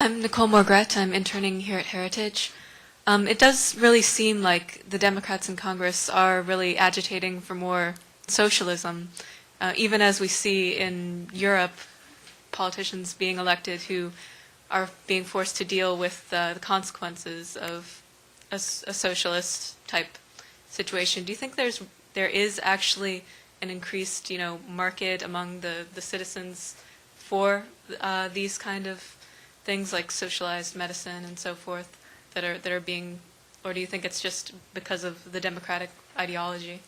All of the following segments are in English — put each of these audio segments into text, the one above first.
I'm Nicole Morgret. I'm interning here at Heritage. It does really seem like the Democrats in Congress are really agitating for more socialism, even as we see in Europe politicians being elected who are being forced to deal with the consequences of a socialist type situation. Do you think there is actually an increased, market among the citizens for these kind of things like socialized medicine and so forth that are being, or do you think it's just because of the democratic ideology?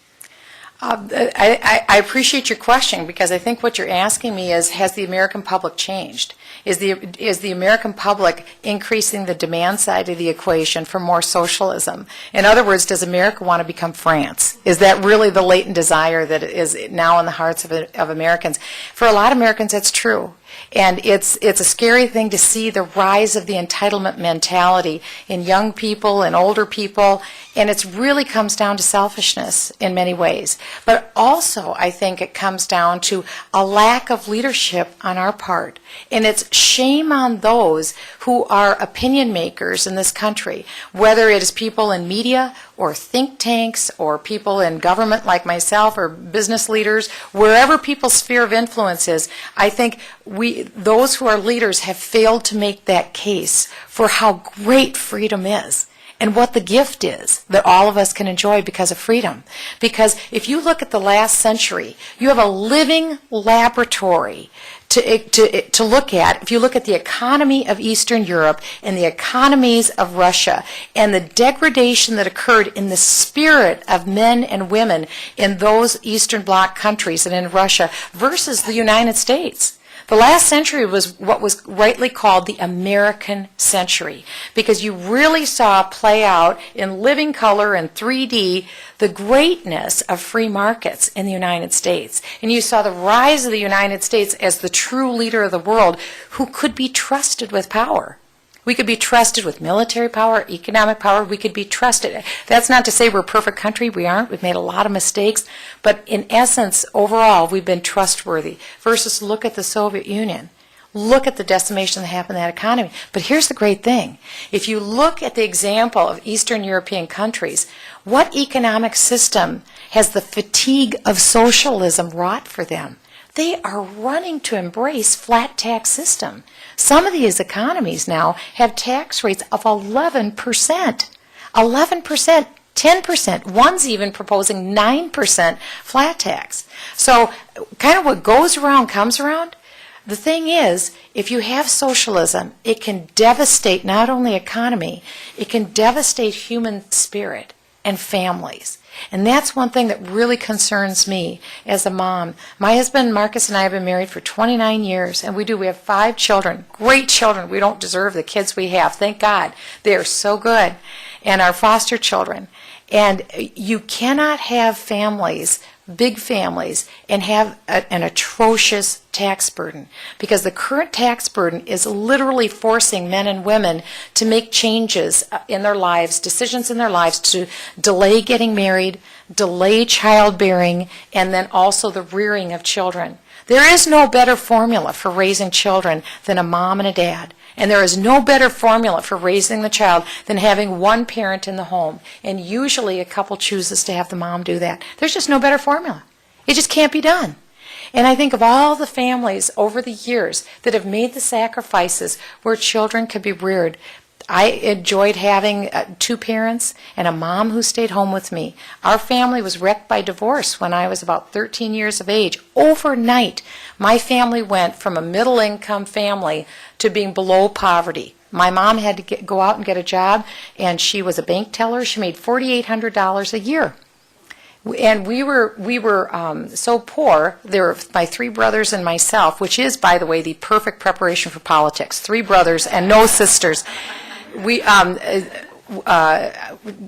I appreciate your question, because I think what you're asking me is, has the American public changed? Is the American public increasing the demand side of the equation for more socialism? In other words, does America want to become France? Is that really the latent desire that is now in the hearts of Americans? For a lot of Americans, that's true. And it's a scary thing to see the rise of the entitlement mentality in young people and older people, and it really comes down to selfishness in many ways. But also, I think it comes down to a lack of leadership on our part. And it's shame on those who are opinion makers in this country, whether it is people in media or think tanks or people in government like myself or business leaders, wherever people's sphere of influence is. I think those who are leaders have failed to make that case for how great freedom is and what the gift is that all of us can enjoy because of freedom. Because if you look at the last century, you have a living laboratory to look at. If you look at the economy of Eastern Europe and the economies of Russia and the degradation that occurred in the spirit of men and women in those Eastern Bloc countries and in Russia versus the United States. The last century was what was rightly called the American century, because you really saw play out in living color and 3D the greatness of free markets in the United States. And you saw the rise of the United States as the true leader of the world who could be trusted with power. We could be trusted with military power, economic power. We could be trusted. That's not to say we're a perfect country. We aren't. We've made a lot of mistakes. But in essence, overall, we've been trustworthy. Versus look at the Soviet Union. Look at the decimation that happened in that economy. But here's the great thing. If you look at the example of Eastern European countries, what economic system has the fatigue of socialism wrought for them? They are running to embrace flat tax system. Some of these economies now have tax rates of 11%. 11%, 10%. One's even proposing 9% flat tax. So kind of what goes around comes around. The thing is, if you have socialism, it can devastate not only economy, it can devastate human spirit and families. And that's one thing that really concerns me as a mom. My husband, Marcus, and I have been married for 29 years, and we have 5 children, great children. We don't deserve the kids we have, thank God. They are so good. And our foster children. And you cannot have families, big families, and have an atrocious tax burden, because the current tax burden is literally forcing men and women to make changes in their lives, decisions in their lives to delay getting married, delay childbearing, and then also the rearing of children. There is no better formula for raising children than a mom and a dad. And there is no better formula for raising the child than having one parent in the home. And usually a couple chooses to have the mom do that. There's just no better formula. It just can't be done. And I think of all the families over the years that have made the sacrifices where children could be reared. I enjoyed having 2 parents and a mom who stayed home with me. Our family was wrecked by divorce when I was about 13 years of age. Overnight, my family went from a middle-income family to being below poverty. My mom had to go out and get a job, and she was a bank teller. She made $4,800 a year. And we were so poor. There were my 3 brothers and myself, which is, by the way, the perfect preparation for politics. 3 brothers and no sisters.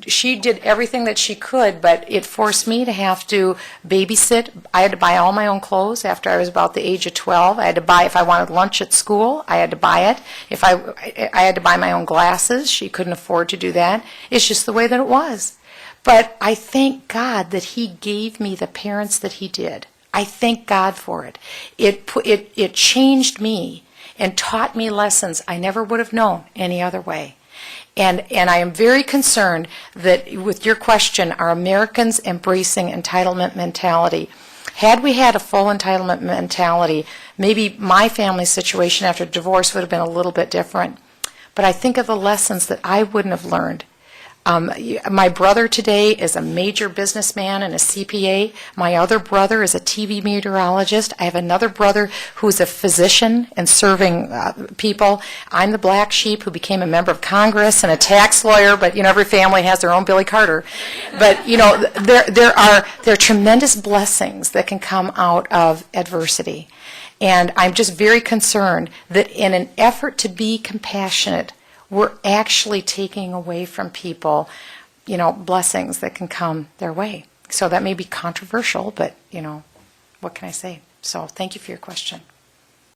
She did everything that she could, but it forced me to have to babysit. I had to buy all my own clothes after I was about the age of 12. I had to buy, if I wanted lunch at school, I had to buy it. If I had to buy my own glasses. She couldn't afford to do that. It's just the way that it was. But I thank God that He gave me the parents that He did. I thank God for it. It changed me. and taught me lessons I never would have known any other way. And I am very concerned that with your question, are Americans embracing entitlement mentality? Had we had a full entitlement mentality, maybe my family situation after divorce would have been a little bit different. But I think of the lessons that I wouldn't have learned. My brother today is a major businessman and a CPA. My other brother is a TV meteorologist. I have another brother who's a physician and serving people. I'm the black sheep who became a member of Congress and a tax lawyer, but every family has their own Billy Carter. But there are tremendous blessings that can come out of adversity. And I'm just very concerned that in an effort to be compassionate, we're actually taking away from people, blessings that can come their way. So that may be controversial, but, what can I say? So thank you for your question.